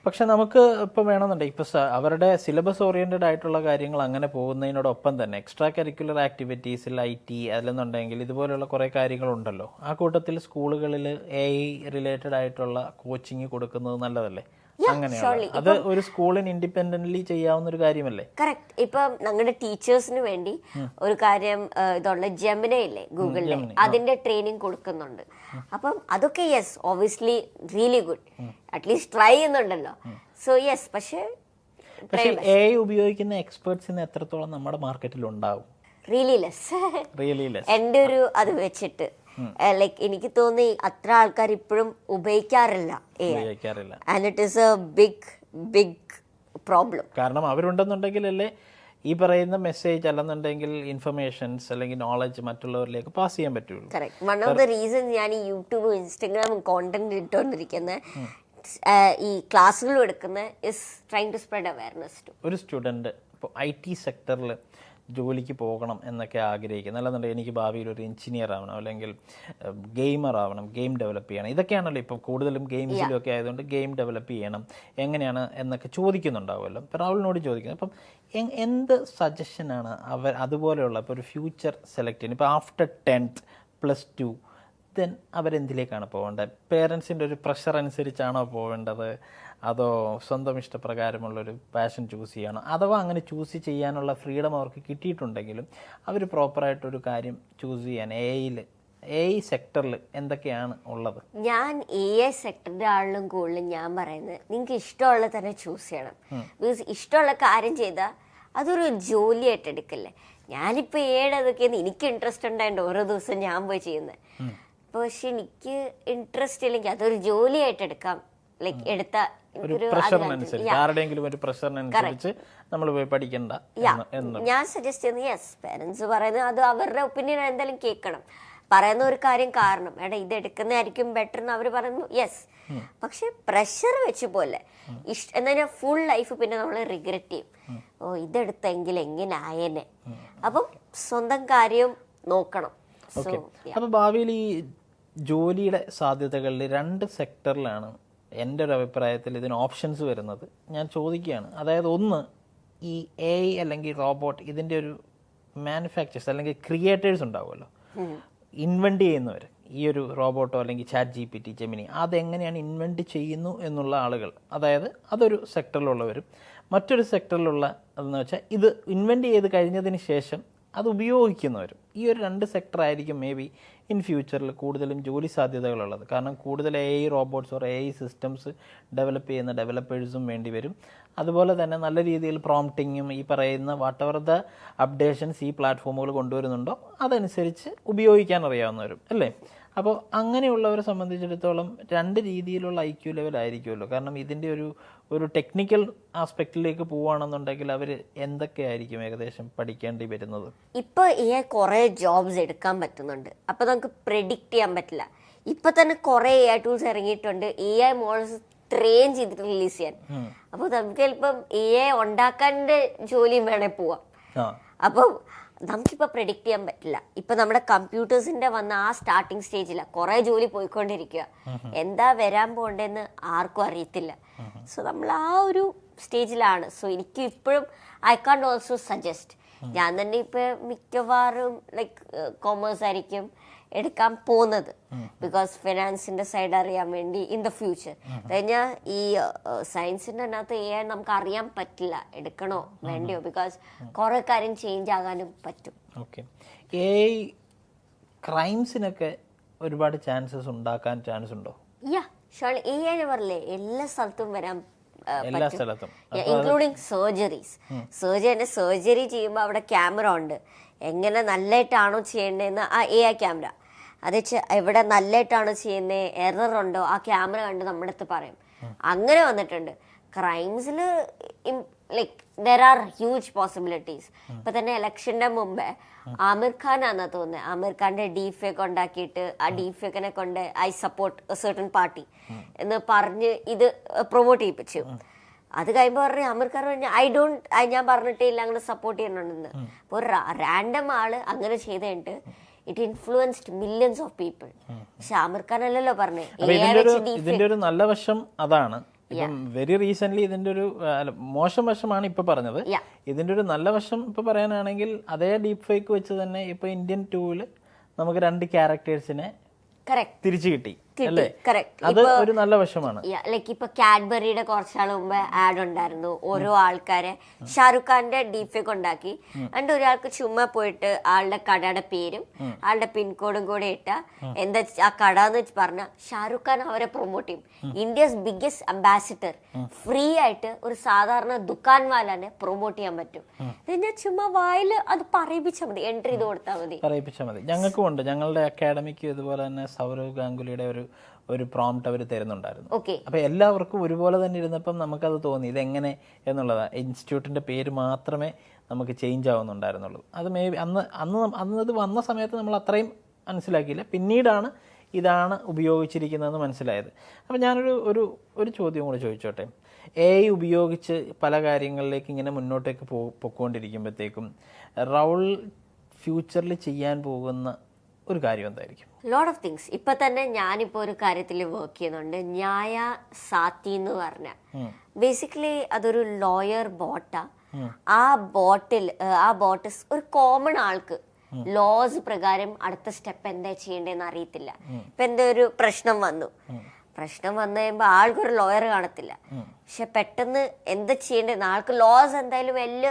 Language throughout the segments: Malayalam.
പക്ഷെ നമുക്ക് ഇപ്പോൾ വേണമെന്നുണ്ടെങ്കിൽ ഇപ്പോൾ അവരുടെ സിലബസ് ഓറിയൻറ്റഡ് ആയിട്ടുള്ള കാര്യങ്ങൾ അങ്ങനെ പോകുന്നതിനോടൊപ്പം തന്നെ എക്സ്ട്രാ കരിക്കുലർ ആക്ടിവിറ്റീസിൽ IT അല്ലെന്നുണ്ടെങ്കിൽ ഇതുപോലുള്ള കുറേ കാര്യങ്ങളുണ്ടല്ലോ. ആ കൂട്ടത്തിൽ സ്കൂളുകളിൽ AI റിലേറ്റഡ് ആയിട്ടുള്ള കോച്ചിങ് കൊടുക്കുന്നത് നല്ലതല്ലേ? അങ്ങനെയാണ് അത് ഒരു സ്കൂളിന് ഇൻഡിപെൻഡന്റ്ലി ചെയ്യാവുന്ന ഒരു കാര്യമല്ലേ? കറക്റ്റ്. ഇപ്പം ഞങ്ങളുടെ ടീച്ചേഴ്സിന് വേണ്ടി ഒരു കാര്യം ഇതുള്ള ജെമിന ഇല്ലേ, ഗൂഗിളിലെ, അതിന്റെ ട്രെയിനിങ് കൊടുക്കുന്നുണ്ട്. അപ്പം അതൊക്കെ yes, obviously really good, at least try ചെയ്യുന്നുണ്ടല്ലോ. So yes. പക്ഷേ AI ഉപയോഗിക്കുന്ന എക്സ്പേർട്സിന് എത്രത്തോളം നമ്മുടെ മാർക്കറ്റിൽ ഉണ്ടാവും? Really less. എൻ്റെ ഒരു അത് വെച്ചിട്ട് ലൈക്ക് എനിക്ക് തോന്നി അത്ര ആൾക്കാർ ഇപ്പോഴും ഉപയോഗിക്കാറില്ല. And it is a big problem. കാരണം അവരുണ്ടെന്നുണ്ടെങ്കിലല്ലേ ഈ പറയുന്ന മെസ്സേജ് അല്ലെന്നുണ്ടെങ്കിൽ ഇൻഫർമേഷൻസ് അല്ലെങ്കിൽ നോളജ് മറ്റുള്ളവരിലേക്ക് പാസ് ചെയ്യാൻ പറ്റുള്ളൂ. Correct. One of the reason ഞാൻ ഈ യൂട്യൂബും ഇൻസ്റ്റഗ്രാമും കോണ്ടന്റ് ഇട്ടുകൊണ്ടിരിക്കുന്ന ഈ ക്ലാസ്സുകളും എടുക്കുന്ന is trying to spread awareness to. ഒരു സ്റ്റുഡൻറ്റ് ഇപ്പോൾ IT സെക്ടറിൽ ജോലിക്ക് പോകണം എന്നൊക്കെ ആഗ്രഹിക്കുന്നത്, അല്ലെന്നുണ്ടെങ്കിൽ എനിക്ക് ഭാവിയിൽ ഒരു എഞ്ചിനീയർ ആവണം, അല്ലെങ്കിൽ ഗെയിമർ ആവണം, ഗെയിം ഡെവലപ്പ് ചെയ്യണം, ഇതൊക്കെയാണല്ലോ ഇപ്പോൾ കൂടുതലും ഗെയിംസിലും ഒക്കെ ആയതുകൊണ്ട് ഗെയിം ഡെവലപ്പ് ചെയ്യണം എങ്ങനെയാണ് എന്നൊക്കെ ചോദിക്കുന്നുണ്ടാവുമല്ലോ. അപ്പോൾ രാഹുലിനോട് ചോദിക്കുന്നത്, അപ്പം എന്ത് സജഷനാണ് അതുപോലെയുള്ള ഇപ്പോൾ ഒരു ഫ്യൂച്ചർ സെലക്ട് ചെയ്യുന്നത്? ഇപ്പോൾ ആഫ്റ്റർ 10th +2 ദെൻ അവരെന്തിലേക്കാണ് പോകേണ്ടത്? പേരൻസിൻ്റെ ഒരു പ്രഷർ അനുസരിച്ചാണോ പോകേണ്ടത്, അതോ സ്വന്തം ഇഷ്ടപ്രകാരമുള്ളൊരു പാഷൻ ചൂസ് ചെയ്യണോ? അഥവാ അങ്ങനെ ചൂസ് ചെയ്യാനുള്ള ഫ്രീഡം അവർക്ക് കിട്ടിയിട്ടുണ്ടെങ്കിലും അവർ പ്രോപ്പറായിട്ടൊരു കാര്യം ചൂസ് ചെയ്യാൻ AI സെക്ടറിൽ എന്തൊക്കെയാണ് ഉള്ളത്? ഞാൻ AI സെക്ടറിൻ്റെ ആളിലും കൂടുതലും ഞാൻ പറയുന്നത് നിങ്ങൾക്ക് ഇഷ്ടമുള്ള തന്നെ ചൂസ് ചെയ്യണം. ബിക്കോസ് ഇഷ്ടമുള്ള കാര്യം ചെയ്താൽ അതൊരു ജോലിയായിട്ട് എടുക്കല്ലേ. ഞാനിപ്പോൾ അതൊക്കെയാണ് എനിക്ക് ഇൻട്രസ്റ്റ് ഉണ്ടായിട്ട് ഓരോ ദിവസം ഞാൻ പോയി ചെയ്യുന്നത്. പക്ഷെ എനിക്ക് ഇൻട്രസ്റ്റ് ഇല്ലെങ്കിൽ അതൊരു ജോലിയായിട്ട് എടുക്കാം. ലൈക്ക് എടുത്ത നമ്മൾ പോയി പഠിക്കണ്ട. ഞാൻ സജസ്റ്റ് ചെയ്യുന്നത് യെസ്, പേരൻസ് പറയുന്നത് അത് അവരുടെ ഒപ്പീനിയൻ എന്തായാലും കേൾക്കണം. പറയുന്ന ഒരു കാര്യം കാരണം ഇത് എടുക്കുന്നതായിരിക്കും ബെറ്റർ എന്ന് അവർ പറയുന്നു, യെസ്. പക്ഷെ പ്രഷർ വെച്ച് പോലെ എന്താ ഫുൾ ലൈഫ് പിന്നെ നമ്മൾ റിഗ്രറ്റ് ചെയ്യും, ഓ ഇതെടുത്തെങ്കിൽ എങ്ങനെ ആയേനെ. അപ്പം സ്വന്തം കാര്യം നോക്കണം. അപ്പൊ ഭാവിയിൽ ഈ ജോലിയുടെ സാധ്യതകളിൽ 2 സെക്ടറിലാണ് എൻ്റെ ഒരു അഭിപ്രായത്തിൽ ഇതിന് ഓപ്ഷൻസ് വരുന്നത്. ഞാൻ ചോദിക്കുകയാണ്, അതായത് ഒന്ന് ഈ AI അല്ലെങ്കിൽ റോബോട്ട് ഇതിൻ്റെ ഒരു മാനുഫാക്ചേഴ്സ് അല്ലെങ്കിൽ ക്രിയേറ്റേഴ്സ് ഉണ്ടാവുമല്ലോ, ഇൻവെൻറ്റ് ചെയ്യുന്നവർ, ഈ ഒരു റോബോട്ടോ അല്ലെങ്കിൽ ChatGPT, ജെമിനി, അതെങ്ങനെയാണ് ഇൻവെൻറ്റ് ചെയ്യുന്നു എന്നുള്ള ആളുകൾ, അതായത് അതൊരു സെക്ടറിലുള്ളവരും. മറ്റൊരു സെക്ടറിലുള്ള അതെന്ന് വെച്ചാൽ ഇത് ഇൻവെൻറ്റ് ചെയ്ത് കഴിഞ്ഞതിന് ശേഷം അത് ഉപയോഗിക്കുന്നവരും. ഈ ഒരു 2 സെക്ടറായിരിക്കും മേ ബി ഇൻ ഫ്യൂച്ചറിൽ കൂടുതലും ജോലി സാധ്യതകളുള്ളത്. കാരണം കൂടുതൽ AI robots or AI systems develop ചെയ്യുന്ന ഡെവലപ്പേഴ്സും വേണ്ടി വരും. അതുപോലെ തന്നെ നല്ല രീതിയിൽ പ്രോംപ്റ്റിങ്ങും ഈ പറയുന്ന വാട്ട് എവർ ദ അപ്ഡേഷൻസ് ഈ പ്ലാറ്റ്ഫോമുകൾ കൊണ്ടുവരുന്നുണ്ടോ അതനുസരിച്ച് ഉപയോഗിക്കാൻ അറിയാവുന്നവരും അല്ലേ. അപ്പോൾ അങ്ങനെയുള്ളവരെ സംബന്ധിച്ചിടത്തോളം 2 രീതിയിലുള്ള IQ ലെവലായിരിക്കുമല്ലോ. കാരണം ഇതിൻ്റെ ഒരു ടെക്നിക്കൽ ആസ്പെക്റ്റിലേക്ക് പോവുകയാണെന്നുണ്ടെങ്കിൽ അവർ എന്തൊക്കെയായിരിക്കും ഏകദേശം പഠിക്കേണ്ടി വരുന്നത്? ഇപ്പോൾ AI കുറേ ജോബ്സ് എടുക്കാൻ പറ്റുന്നുണ്ട്. അപ്പോൾ നമുക്ക് പ്രെഡിക്റ്റ് ചെയ്യാൻ പറ്റില്ല. ഇപ്പം തന്നെ കുറേ AI ടൂൾസ് ഇറങ്ങിയിട്ടുണ്ട്, AI മോഡൽസ് ട്രെയിൻ ചെയ്തിട്ട് റിലീസ് ചെയ്യാൻ. അപ്പോൾ നമുക്ക് ചിലപ്പം AI ഉണ്ടാക്കാൻ്റെ ജോലിയും വേണേൽ പോവാം. അപ്പോൾ നമുക്കിപ്പോൾ പ്രെഡിക്റ്റ് ചെയ്യാൻ പറ്റില്ല. ഇപ്പം നമ്മുടെ കമ്പ്യൂട്ടേഴ്സിൻ്റെ വന്ന ആ സ്റ്റാർട്ടിങ് സ്റ്റേജിലാണ്, കുറേ ജോലി പോയിക്കൊണ്ടിരിക്കുക. എന്താ വരാൻ പോകേണ്ടതെന്ന് ആർക്കും അറിയത്തില്ല. സോ നമ്മൾ ആ ഒരു സ്റ്റേജിലാണ്. സോ എനിക്ക് ഇപ്പോഴും ഐ കാണ്ട് ഓൾസോ സജസ്റ്റ്. ഞാൻ തന്നെ ഇപ്പം മിക്കവാറും ലൈക്ക് കോമേഴ്സ് ആയിരിക്കും എടുക്കാൻ പോകുന്നത്, ബിക്കോസ് ഫിനാൻസിൻ്റെ സൈഡ് അറിയാൻ വേണ്ടി ഇൻ ദ ഫ്യൂച്ചർ. കഴിഞ്ഞാൽ ഈ സയൻസിൻ്റെ അതിനകത്ത് AI നമുക്ക് അറിയാൻ പറ്റില്ല എടുക്കണോ വേണ്ടയോ, ബിക്കോസ് കുറേ കാര്യം ചേഞ്ച് ആകാനും പറ്റും. ഓക്കെ. AI ക്രൈംസിനൊക്കെ ഒരുപാട് ചാൻസസ് ഉണ്ടാക്കാൻ ചാൻസ് ഉണ്ടോ? യാ ഷോൾ. AI പറഞ്ഞില്ലേ എല്ലാ സ്ഥലത്തും വരാൻ ഇൻക്ലൂഡിങ് സർജറീസ്. സർജറി ചെയ്യുമ്പോൾ അവിടെ ക്യാമറ ഉണ്ട്. എങ്ങനെ നല്ലതായിട്ടാണോ ചെയ്യേണ്ടതെന്ന് ആ AI ക്യാമറ അത് എവിടെ നല്ലതായിട്ടാണോ ചെയ്യുന്നത്, എറർ ഉണ്ടോ ആ ക്യാമറ കണ്ട് നമ്മുടെ അടുത്ത് പറയും. അങ്ങനെ വന്നിട്ടുണ്ട്. ക്രൈംസിൽ like there are huge possibilities. ഇപ്പൊ തന്നെ ഇലക്ഷന്റെ മുമ്പേ ആമിർ ഖാൻ ആണെന്നാ തോന്നുന്നത്, ആമിർ ഖാന്റെ ഡീഫേക്ക് ഉണ്ടാക്കിയിട്ട് ആ ഡീഫേക്കിനെ കൊണ്ട് ഐ സപ്പോർട്ട് സെർട്ടൺ പാർട്ടി എന്ന് പറഞ്ഞ് ഇത് പ്രൊമോട്ട് ചെയ്യിപ്പിച്ചു. അത് കഴിയുമ്പോൾ പറഞ്ഞു ആമിർ ഖാൻ പറഞ്ഞു ഞാൻ പറഞ്ഞിട്ടേ ഇല്ല അങ്ങനെ സപ്പോർട്ട് ചെയ്യണമെന്ന്. അപ്പോൾ ഒരു റാൻഡം ആള് അങ്ങനെ ചെയ്ത് കഴിഞ്ഞിട്ട് it influenced millions of people. പക്ഷെ ആമിർ ഖാൻ അല്ലല്ലോ പറഞ്ഞേ. ഇതിന്റെ ഒരു നല്ല വശം അതാണ്, ഇപ്പം വെരി റീസെന്റ് ഇതിന്റെ ഒരു മോശം വശമാണ് ഇപ്പൊ പറഞ്ഞത്. Yeah. ഇതിന്റെ ഒരു നല്ല വശം ഇപ്പൊ പറയാനാണെങ്കിൽ അതേ ഡീപ് ഫേക്ക് വെച്ച് തന്നെ ഇപ്പൊ ഇന്ത്യൻ 2-ല് നമുക്ക് 2 ക്യാരക്ടേഴ്സിനെ കറക്റ്റ് തിരിച്ചു കിട്ടി അല്ലേ? കറക്റ്റ്. അത് ഒരു നല്ല വശമാണ്. ലൈക്ക് ഇപ്പൊ കാഡ്ബറിയുടെ കുറച്ചാൾ മുമ്പ് ആഡ് ഉണ്ടായിരുന്നു, ഓരോ ആൾക്കാരെ ഷാറുഖ് ഖാന്റെ ഡീഫേക്ക് ഉണ്ടാക്കി എന്നിട്ട് ഒരാൾക്ക് ചുമ്മാ പോയിട്ട് ആളുടെ കടയുടെ പേരും ആളുടെ പിൻകോഡും കൂടെ ഇട്ട എന്താ ആ കട എന്ന് പറഞ്ഞ ഷാറുഖ് ഖാൻ അവരെ പ്രൊമോട്ട് ചെയ്യും. ഇന്ത്യസ് ബിഗ്ഗസ്റ്റ് അംബാസിഡർ ഫ്രീ ആയിട്ട് ഒരു സാധാരണ ദുക്കാൻ വാലാനെ പ്രൊമോട്ട് ചെയ്യാൻ പറ്റും. പിന്നെ ചുമ്മാ വായിൽ അത് പറയിപ്പിച്ചാൽ മതി, എൻട്രി ചെയ്ത് കൊടുത്താൽ മതി, പറയിപ്പിച്ചാൽ മതി. ഞങ്ങൾക്കും ഉണ്ട്, ഞങ്ങളുടെ അക്കാഡമിക്ക് ഇതുപോലെ തന്നെ സൗരവ് ഗാംഗുലിയുടെ ഒരു പ്രോംപ്റ്റ് അവർ തരുന്നുണ്ടായിരുന്നു. അപ്പൊ എല്ലാവർക്കും ഒരുപോലെ തന്നെ ഇരുന്നപ്പം നമുക്കത് തോന്നി ഇതെങ്ങനെ എന്നുള്ളതാണ്. ഇൻസ്റ്റിറ്റ്യൂട്ടിന്റെ പേര് മാത്രമേ നമുക്ക് ചേഞ്ച് ആവുന്നുണ്ടായിരുന്നുള്ളൂ. അത് മേ ബി അന്നത് വന്ന സമയത്ത് നമ്മൾ അത്രയും മനസ്സിലാക്കിയില്ല, പിന്നീടാണ് ഇതാണ് ഉപയോഗിച്ചിരിക്കുന്നതെന്ന് മനസ്സിലായത്. അപ്പം ഞാനൊരു ഒരു ചോദ്യം കൂടെ ചോദിച്ചോട്ടെ. AI ഉപയോഗിച്ച് പല കാര്യങ്ങളിലേക്ക് ഇങ്ങനെ മുന്നോട്ടേക്ക് പൊക്കോണ്ടിരിക്കുമ്പോഴത്തേക്കും റൗൾ ഫ്യൂച്ചറിൽ ചെയ്യാൻ പോകുന്ന ഒരു കാര്യം എന്തായിരിക്കും? Lot of things. ഇപ്പൊ തന്നെ ഞാനിപ്പോ ഒരു കാര്യത്തിൽ വർക്ക് ചെയ്യുന്നുണ്ട്, ന്യായ സാത്തി എന്ന് പറഞ്ഞ. ബേസിക്കലി അതൊരു ലോയർ ബോട്ടാ. ആ ബോട്ട് ഒരു കോമൺ ആൾക്ക് ലോസ് പ്രകാരം അടുത്ത സ്റ്റെപ്പ് എന്താ ചെയ്യേണ്ടതെന്ന് അറിയത്തില്ല. ഇപ്പൊ എന്താ ഒരു പ്രശ്നം വന്നു കഴിയുമ്പോ ആൾക്കൊരു ലോയർ കാണത്തില്ല. പക്ഷെ പെട്ടെന്ന് എന്താ ചെയ്യേണ്ടതെന്ന് ആൾക്ക് ലോസ് എന്തായാലും വലിയ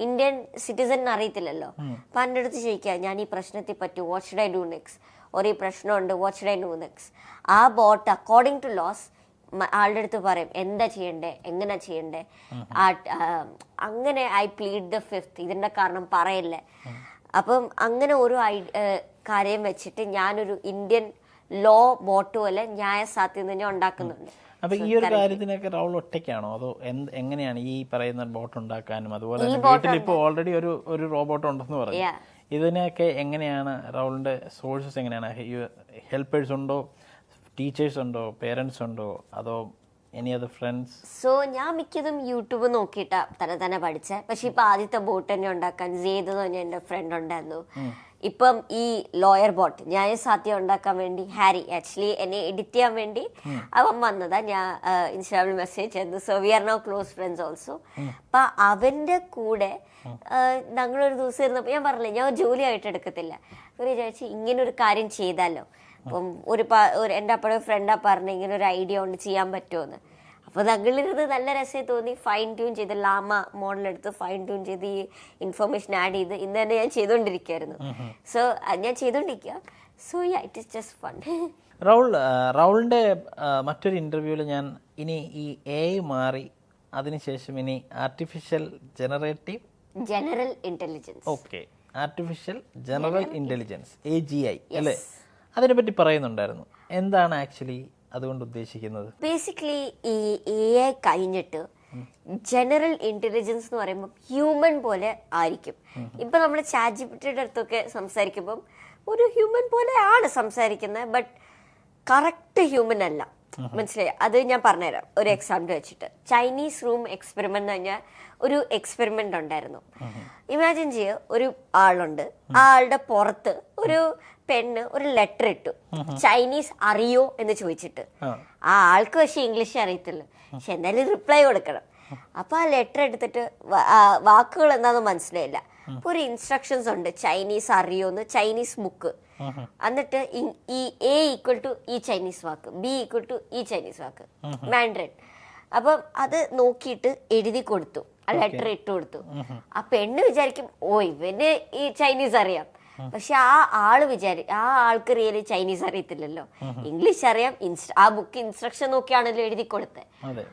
ഇന്ത്യൻ സിറ്റിസൺ അറിയത്തില്ലല്ലോ. അപ്പൊ എൻ്റെ അടുത്ത് ചോദിക്കുക, ഞാൻ ഈ പ്രശ്നത്തെ പറ്റി what should I do next, ഒരു ഈ പ്രശ്നമുണ്ട് what should I do next. ആ ബോട്ട് അക്കോർഡിംഗ് ടു ലോസ് ആളുടെ അടുത്ത് പറയും എന്താ ചെയ്യണ്ടേ, എങ്ങനെ ചെയ്യണ്ടേ. അങ്ങനെ ഐ പ്ലീഡ് ദ ഫിഫ്ത്ത്, ഇതിന്റെ കാരണം പറയല്ലേ. അപ്പം അങ്ങനെ ഒരു കാര്യം വെച്ചിട്ട് ഞാനൊരു ഇന്ത്യൻ ലോ ബോട്ട് പോലെ ന്യായ സാധ്യത തന്നെ ഉണ്ടാക്കുന്നുണ്ട്. അപ്പൊ ഈ ഒരു കാര്യത്തിനൊക്കെ റൗൾ ഒറ്റയ്ക്കാണോ അതോ എങ്ങനെയാണ് ഈ പറയുന്ന ബോട്ട് ഉണ്ടാക്കാനും അതുപോലെ വീട്ടിൽ ഇപ്പോൾ ഓൾറെഡി ഒരു റോബോട്ട് ഉണ്ടെന്ന് പറഞ്ഞു, ഇതിനൊക്കെ എങ്ങനെയാണ് റൗളിന്റെ സോഴ്സസ് എങ്ങനെയാണ്? ഹെൽപ്പേഴ്സ് ഉണ്ടോ, ടീച്ചേഴ്സ് ഉണ്ടോ, പേരൻസ് ഉണ്ടോ, അതോ എനി അതർ ഫ്രണ്ട്സ്? സോ ഞാൻ മിക്കതും യൂട്യൂബ് നോക്കിയിട്ടാ തന്നെ പഠിച്ചേ. പക്ഷെ ഇപ്പൊ ആദ്യത്തെ ബോട്ട് തന്നെ ഉണ്ടാക്കാൻ സെയ്ദ് തന്നെ എന്റെ ഫ്രണ്ട് ഉണ്ടായിരുന്നു. ഇപ്പം ഈ ലോയർ ബോട്ട് ന്യായസാധ്യം ഉണ്ടാക്കാൻ വേണ്ടി ഹാരി ആക്ച്വലി എന്നെ എഡിറ്റ് ചെയ്യാൻ വേണ്ടി അവൻ വന്നതാ. ഞാൻ ഇൻസ്റ്റാഗ്രാമിൽ മെസ്സേജ് ചെയ്തു. So we are now close friends also. അപ്പൊ അവന്റെ കൂടെ ഞങ്ങളൊരു ദിവസം ഇരുന്നപ്പോൾ ഞാൻ പറഞ്ഞില്ലേ ഞാൻ ജോലി ആയിട്ട് എടുക്കത്തില്ല. ഒരു വിചാരിച്ചു ഇങ്ങനെ ഒരു കാര്യം ചെയ്താലോ. അപ്പം എൻ്റെ അപ്പോഴും ഫ്രണ്ടാ പറഞ്ഞ ഇങ്ങനെ ഒരു ഐഡിയ കൊണ്ട് ചെയ്യാൻ പറ്റുമോന്ന്. അപ്പോൾ ഞങ്ങളിരുന്ന് നല്ല രസമായി തോന്നി. ഫൈൻ ട്യൂൺ ചെയ്ത് ലാമ മോഡലെടുത്ത് ഫൈൻ ട്യൂൺ ചെയ്ത് ഈ ഇൻഫർമേഷൻ ആഡ് ചെയ്ത് ഇന്ന് തന്നെ ഞാൻ ചെയ്തുകൊണ്ടിരിക്കുകയായിരുന്നു. സോ ഞാൻ ചെയ്തുകൊണ്ടിരിക്കുക. So it is just fun. റൗളിൻ്റെ മറ്റൊരു ഇൻ്റർവ്യൂവിൽ ഞാൻ ഇനി ഈ AI മാറി അതിനുശേഷം ഇനി artificial general intelligence, okay, artificial general intelligence AGI അല്ലേ, അതിനെപ്പറ്റി പറയുന്നുണ്ടായിരുന്നു. എന്താണ് ആക്ച്വലി അതുകൊണ്ട് ഉദ്ദേശിക്കുന്നത്? ബേസിക്കലി ഈ AI കഴിഞ്ഞിട്ട് ജനറൽ ഇന്റലിജൻസ് എന്ന് പറയുമ്പോൾ ഹ്യൂമൻ പോലെ ആയിരിക്കും. ഇപ്പൊ നമ്മൾ ChatGPTയുടെ അടുത്തൊക്കെ സംസാരിക്കുമ്പം ഒരു ഹ്യൂമൻ പോലെയാണ് സംസാരിക്കുന്നത്, ബട്ട് കറക്റ്റ് ഹ്യൂമൻ അല്ല. മനസ്സിലായി? അത് ഞാൻ പറഞ്ഞുതരാം ഒരു എക്സാമ്പിൾ വെച്ചിട്ട്. ചൈനീസ് റൂം എക്സ്പെരിമെന്റ് എന്ന് പറഞ്ഞാൽ ഒരു എക്സ്പെരിമെന്റ് ഉണ്ടായിരുന്നു. ഇമാജിൻ ചെയ്യുക, ഒരു ആളുണ്ട്, ആ ആളുടെ പുറത്ത് ഒരു പെണ്ണ് ഒരു ലെറ്റർ ഇട്ടു, ചൈനീസ് അറിയോ എന്ന് ചോദിച്ചിട്ട്. ആ ആൾക്ക് പക്ഷെ ഇംഗ്ലീഷ് അറിയത്തില്ല, പക്ഷെ എന്തായാലും റിപ്ലൈ കൊടുക്കണം. അപ്പൊ ആ ലെറ്റർ എടുത്തിട്ട് വാക്കുകൾ എന്താണെന്ന് മനസ്സിലായില്ല. അപ്പൊ ഒരു ഇൻസ്ട്രക്ഷൻസ് ഉണ്ട്, ചൈനീസ് അറിയോന്ന്, ചൈനീസ് ബുക്ക്. എന്നിട്ട് ഈ A ഈക്വൽ ടു ഈ ചൈനീസ് വാക്ക്, B ഈക്വൽ ടു ഈ ചൈനീസ് വാക്ക്, മാൻഡറിൻ. അപ്പം അത് നോക്കിയിട്ട് എഴുതി കൊടുത്തു, ആ ലെറ്റർ ഇട്ട് കൊടുത്തു. ആ പെണ്ണ് വിചാരിക്കും ഓ ഇവന് ഈ ചൈനീസ് അറിയാം. പക്ഷെ ആ ആൾക്ക് റിയലി ചൈനീസ് അറിയത്തില്ലല്ലോ, ഇംഗ്ലീഷ് അറിയാം. ആ ബുക്ക് ഇൻസ്ട്രക്ഷൻ നോക്കിയാണല്ലോ എഴുതി കൊടുത്തത്.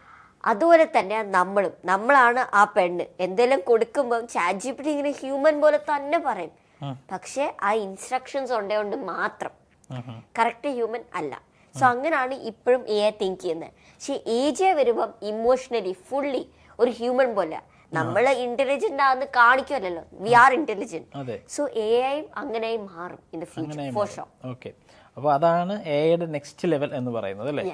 അതുപോലെ തന്നെ നമ്മളാണ് ആ പെണ്ണ്. എന്തെങ്കിലും കൊടുക്കുമ്പോൾ ChatGPT ഇങ്ങനെ ഹ്യൂമൻ പോലെ തന്നെ പറയും, പക്ഷെ ആ ഇൻസ്ട്രക്ഷൻസ് ഉണ്ടോണ്ട് മാത്രം കറക്റ്റ് ഹ്യൂമൻ അല്ല. സോ അങ്ങനെയാണ് ഇപ്പോഴും AI തിങ്ക് ചെയ്യുന്നത്. പക്ഷെ AGI വരുമ്പം ഇമോഷണലി ഫുള്ളി ഒരു ഹ്യൂമൻ പോലെ. നമ്മള് ഇന്റലിജന്റ് ആണെന്ന് കാണിക്കുമല്ലോ, we are intelligent. So AI അങ്ങനെയായി മാറും in the future for sure. Okay, അപ്പോൾ അതാണ് AIയുടെ നെക്സ്റ്റ് ലെവൽ എന്ന് പറയുന്നത് അല്ലേ?